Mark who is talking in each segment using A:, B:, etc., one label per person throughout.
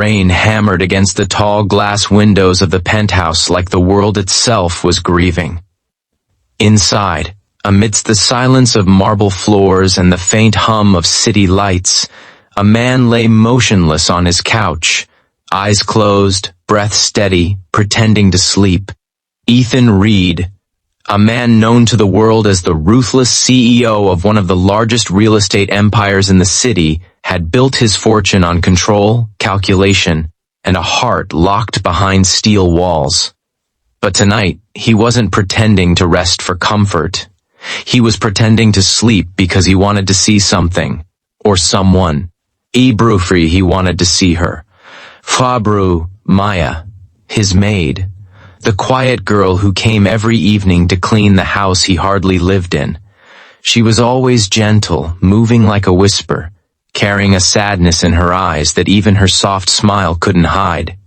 A: rain hammered against the tall glass windows of the penthouse like the world itself was grieving. Inside, amidst the silence of marble floors and the faint hum of city lights, a man lay motionless on his couch, eyes closed, breath steady, pretending to sleep. Ethan Reed, a man known to the world as the ruthless CEO of one of the largest real estate empires in the city, had built his fortune on control, calculation, and a heart locked behind steel walls. But tonight, he wasn't pretending to rest for comfort. He was pretending to sleep because he wanted to see something, or someone. Ibrufri, he wanted to see her. Fabru, Maya, his maid. The quiet girl who came every evening to clean the house he hardly lived in. She was always gentle, moving like a whisper, carrying a sadness in her eyes that even her soft smile couldn't hide.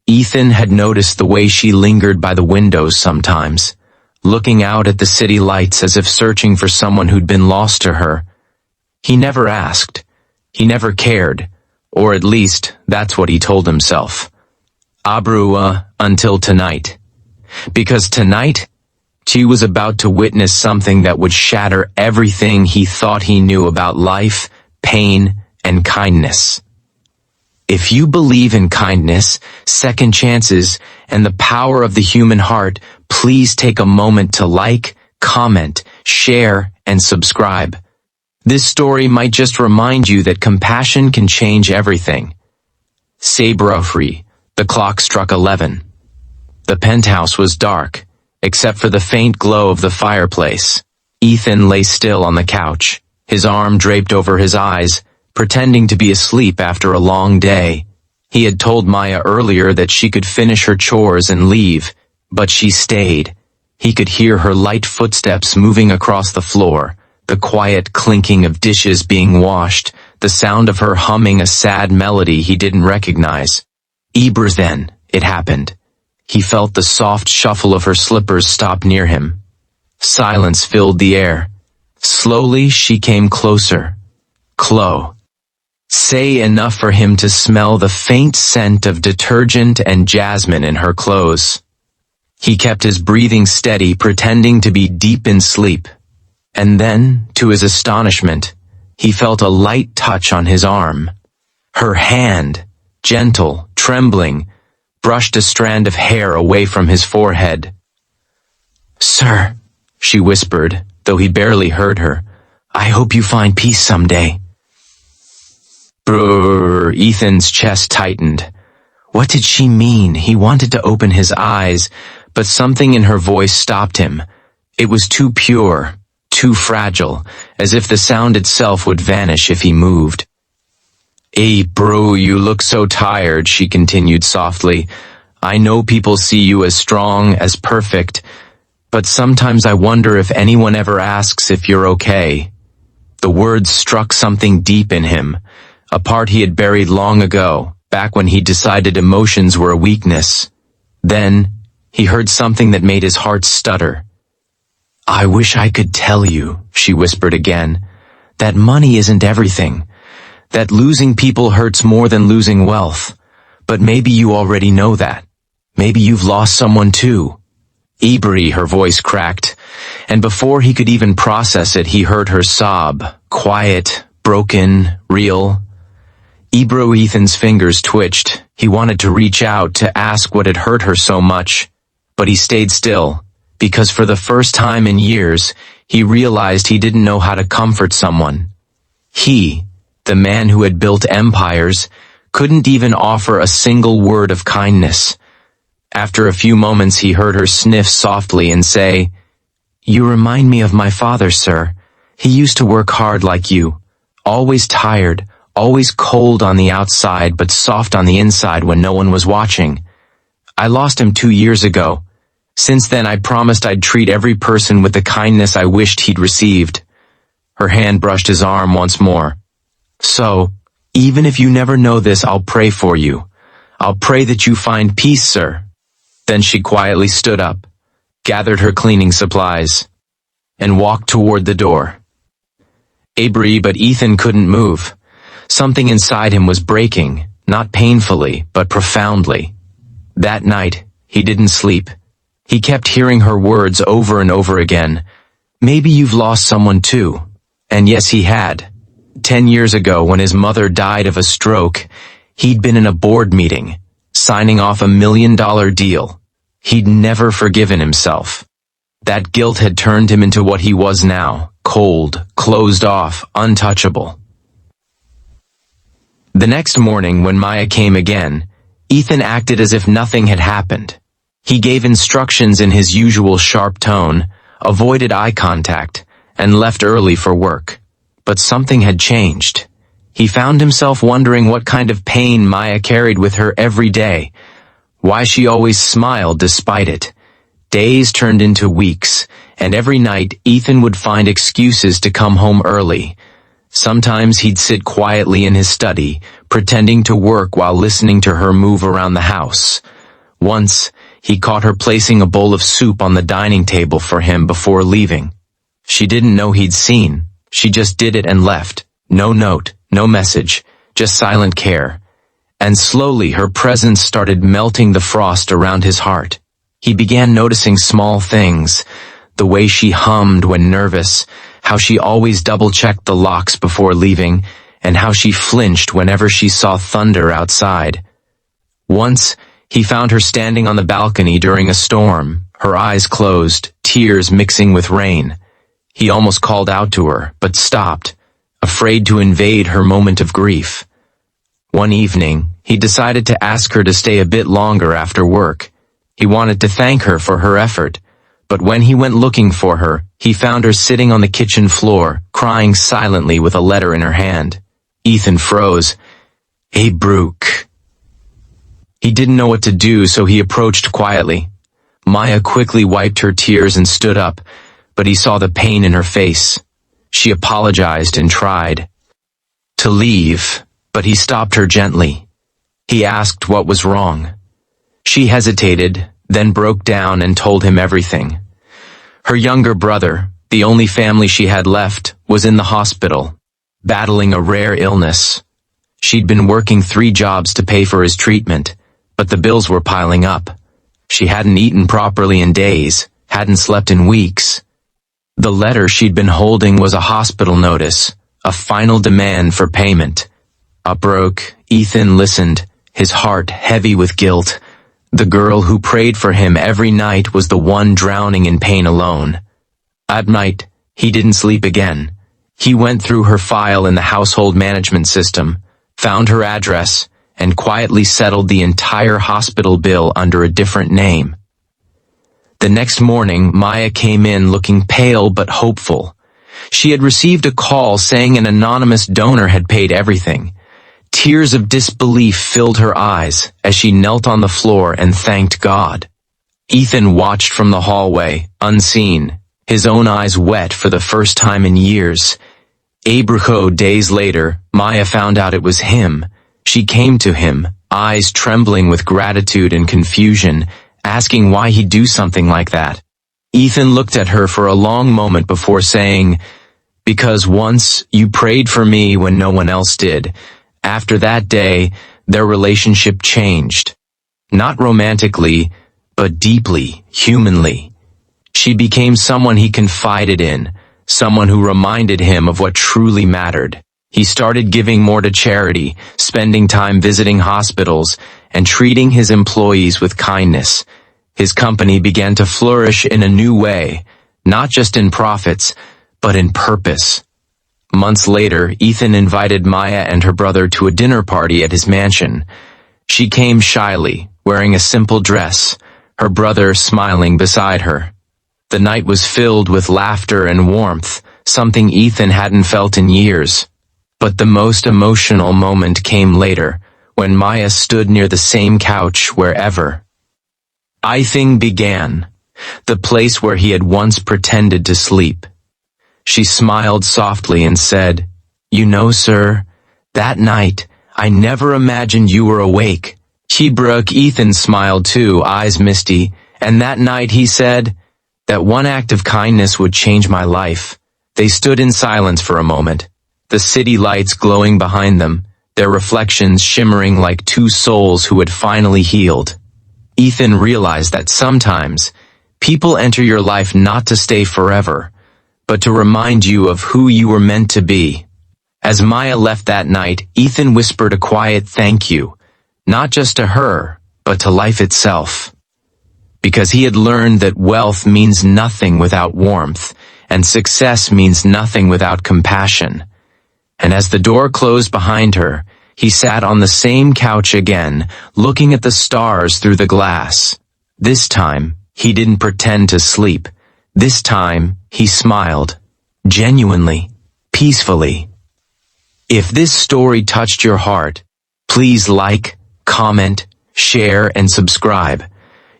A: Ethan had noticed the way she lingered by the windows sometimes, looking out at the city lights as if searching for someone who'd been lost to her. He never asked. He never cared, or at least that's what he told himself. Abrua, until tonight. Because tonight, she was about to witness something that would shatter everything he thought he knew about life, pain, and kindness. If you believe in kindness, second chances, and the power of the human heart, please take a moment to like, comment, share, and subscribe. This story might just remind you that compassion can change everything. Sabrofri. The clock struck 11. The penthouse was dark, except for the faint glow of the fireplace. Ethan lay still on the couch, his arm draped over his eyes, pretending to be asleep after a long day. He had told Maya earlier that she could finish her chores and leave, but she stayed. He could hear her light footsteps moving across the floor, the quiet clinking of dishes being washed, the sound of her humming a sad melody he didn't recognize. Then, it happened. He felt the soft shuffle of her slippers stop near him. Silence filled the air. Slowly she came closer. Say enough for him to smell the faint scent of detergent and jasmine in her clothes. He kept his breathing steady, pretending to be deep in sleep. And then, to his astonishment, he felt a light touch on his arm. Her hand, gentle, trembling, brushed a strand of hair away from his forehead. "Sir," she whispered, though he barely heard her, "I hope you find peace someday." Brrr, Ethan's chest tightened. What did she mean? He wanted to open his eyes, but something in her voice stopped him. It was too pure, too fragile, as if the sound itself would vanish if he moved. "Hey, bro, you look so tired," she continued softly. "I know people see you as strong, as perfect, but sometimes I wonder if anyone ever asks if you're okay." The words struck something deep in him, a part he had buried long ago, back when he decided emotions were a weakness. Then, he heard something that made his heart stutter. "I wish I could tell you," she whispered again, "that money isn't everything. That losing people hurts more than losing wealth. But maybe you already know that. Maybe you've lost someone too." "Ibri," her voice cracked, and before he could even process it, he heard her sob, quiet, broken, real. Ethan's fingers twitched. He wanted to reach out to ask what had hurt her so much, but he stayed still, because for the first time in years, he realized he didn't know how to comfort someone. He, the man who had built empires, couldn't even offer a single word of kindness. After a few moments he heard her sniff softly and say, "You remind me of my father, sir. He used to work hard like you. Always tired, always cold on the outside but soft on the inside when no one was watching. I lost him 2 years ago. Since then I promised I'd treat every person with the kindness I wished he'd received." Her hand brushed his arm once more. "So, even if you never know this, I'll pray for you. I'll pray that you find peace, sir." Then she quietly stood up, gathered her cleaning supplies, and walked toward the door. But Ethan couldn't move. Something inside him was breaking, not painfully, but profoundly. That night, he didn't sleep. He kept hearing her words over and over again. Maybe you've lost someone too. And yes, he had. 10 years ago, when his mother died of a stroke, he'd been in a board meeting, signing off $1 million deal. He'd never forgiven himself. That guilt had turned him into what he was now, cold, closed off, untouchable. The next morning, when Maya came again, Ethan acted as if nothing had happened. He gave instructions in his usual sharp tone, avoided eye contact, and left early for work. But something had changed. He found himself wondering what kind of pain Maya carried with her every day, why she always smiled despite it. Days turned into weeks, and every night Ethan would find excuses to come home early. Sometimes he'd sit quietly in his study, pretending to work while listening to her move around the house. Once, he caught her placing a bowl of soup on the dining table for him before leaving. She didn't know he'd seen. She just did it and left. No note, no message, just silent care. And slowly her presence started melting the frost around his heart. He began noticing small things, the way she hummed when nervous, how she always double-checked the locks before leaving, and how she flinched whenever she saw thunder outside. Once, he found her standing on the balcony during a storm, her eyes closed, tears mixing with rain. He almost called out to her, but stopped, afraid to invade her moment of grief. One evening, he decided to ask her to stay a bit longer after work. He wanted to thank her for her effort, but when he went looking for her, he found her sitting on the kitchen floor, crying silently with a letter in her hand. Ethan froze. "Hey, Brooke." He didn't know what to do, so he approached quietly. Maya quickly wiped her tears and stood up, but he saw the pain in her face. She apologized and tried to leave, but he stopped her gently. He asked what was wrong. She hesitated, then broke down and told him everything. Her younger brother, the only family she had left, was in the hospital, battling a rare illness. She'd been working 3 jobs to pay for his treatment, but the bills were piling up. She hadn't eaten properly in days, hadn't slept in weeks. The letter she'd been holding was a hospital notice, a final demand for payment. Broke, Ethan listened, his heart heavy with guilt. The girl who prayed for him every night was the one drowning in pain alone. At night, he didn't sleep again. He went through her file in the household management system, found her address, and quietly settled the entire hospital bill under a different name. The next morning, Maya came in looking pale but hopeful. She had received a call saying an anonymous donor had paid everything. Tears of disbelief filled her eyes as she knelt on the floor and thanked God. Ethan watched from the hallway, unseen, his own eyes wet for the first time in years. Days later, Maya found out it was him. She came to him, eyes trembling with gratitude and confusion, asking why he'd do something like that. Ethan looked at her for a long moment before saying, "Because once you prayed for me when no one else did." After that day, their relationship changed. Not romantically, but deeply, humanly. She became someone he confided in, someone who reminded him of what truly mattered. He started giving more to charity, spending time visiting hospitals, and treating his employees with kindness. His company began to flourish in a new way, not just in profits, but in purpose. Months later, Ethan invited Maya and her brother to a dinner party at his mansion. She came shyly, wearing a simple dress, her brother smiling beside her. The night was filled with laughter and warmth, something Ethan hadn't felt in years. But the most emotional moment came later, when Maya stood near the same couch wherever everything began, the place where he had once pretended to sleep. She smiled softly and said, "You know, sir, that night, I never imagined you were awake." Ethan smiled too, eyes misty, and that night he said, "That one act of kindness would change my life." They stood in silence for a moment, the city lights glowing behind them, their reflections shimmering like two souls who had finally healed. Ethan realized that sometimes, people enter your life not to stay forever, but to remind you of who you were meant to be. As Maya left that night, Ethan whispered a quiet thank you, not just to her, but to life itself. Because he had learned that wealth means nothing without warmth, and success means nothing without compassion. And as the door closed behind her, he sat on the same couch again, looking at the stars through the glass. This time, he didn't pretend to sleep. This time, he smiled. Genuinely, peacefully. If this story touched your heart, please like, comment, share, and subscribe.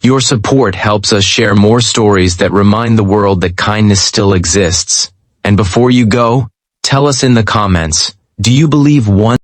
A: Your support helps us share more stories that remind the world that kindness still exists. And before you go, tell us in the comments, do you believe one